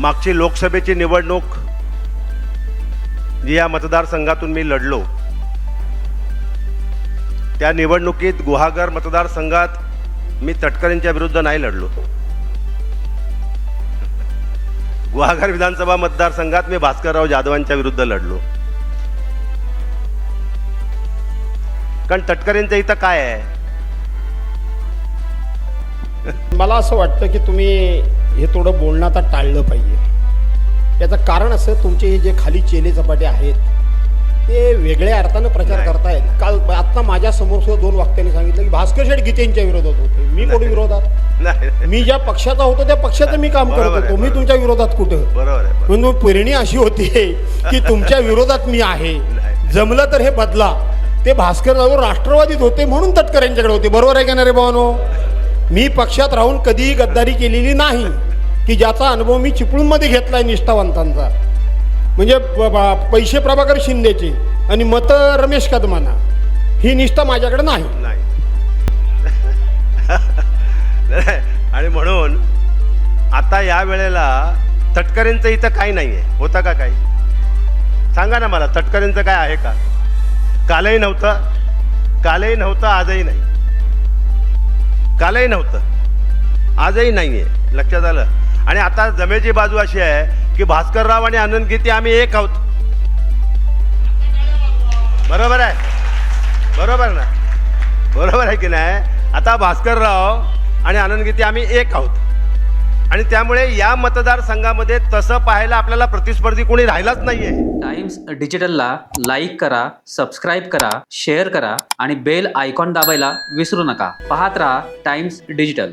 मागची लोकसभेची निवडणूक जी या मतदारसंघातून मी लढलो, त्या निवडणुकीत गुहागर मतदारसंघात मी तटकरेंच्या विरुद्ध नाही लढलो. गुहागर विधानसभा मतदारसंघात मी भास्करराव जाधवांच्या विरुद्ध लढलो. कारण तटकरेंचं इथं काय आहे? मला असं वाटतं की तुम्ही हे थोडं बोलणं आता टाळलं पाहिजे. याचं कारण असं, तुमचे हे जे खाली चेले चपाटे आहेत ते वेगळ्या अर्थानं प्रचार करतायत. काल आत्ता माझ्या समोर सुद्धा 2 वक्त्यांनी सांगितलं की भास्कर शेठ गीतेंच्या विरोधात होते. मी कोणी विरोधात? नाही. मी ज्या पक्षाचा होतो त्या पक्षाचं मी काम करत होतो. मी तुमच्या विरोधात कुठं? बरोबर आहे. म्हणून पेरणी अशी होती की तुमच्या विरोधात मी आहे, जमलं तर हे बदला. ते भास्करराव राष्ट्रवादीत होते म्हणून तटकरेंच्याकडे होते. बरोबर आहे का नाही रे भावानो? मी पक्षात राहून कधीही गद्दारी केलेली नाही, की ज्याचा अनुभव मी चिपळूणमध्ये घेतलाय निष्ठावंतांचा. म्हणजे पैसे प्रभाकर शिंदेचे आणि मतं रमेश कदमांना, ही निष्ठा माझ्याकडे नाही. आणि म्हणून आता या वेळेला तटकरेंचं इथं काही नाही आहे. होतं का काही? सांगा ना मला, तटकरेंचं काय आहे का? कालही नव्हतं, आजही नाही. कालही नव्हतं, आजही नाही आहे. लक्षात आलं? आणि आता जमेची बाजू अशी आहे की भास्करराव आणि आनंद गीते आम्ही एक आहोत. बरोबर आहे? बरोबर ना? बरोबर आहे की नाही? आता भास्करराव आणि आनंद गीते आम्ही एक आहोत. आणि त्यामुळे या मतदारसंघामध्ये तसं पाहायला आपल्याला प्रतिस्पर्धी कोणी राहिलाच नाहीये. टाइम्स डिजिटलला लाईक करा, सबस्क्राईब करा, शेअर करा आणि बेल आयकॉन दाबायला विसरू नका. पाहत राहा टाइम्स डिजिटल.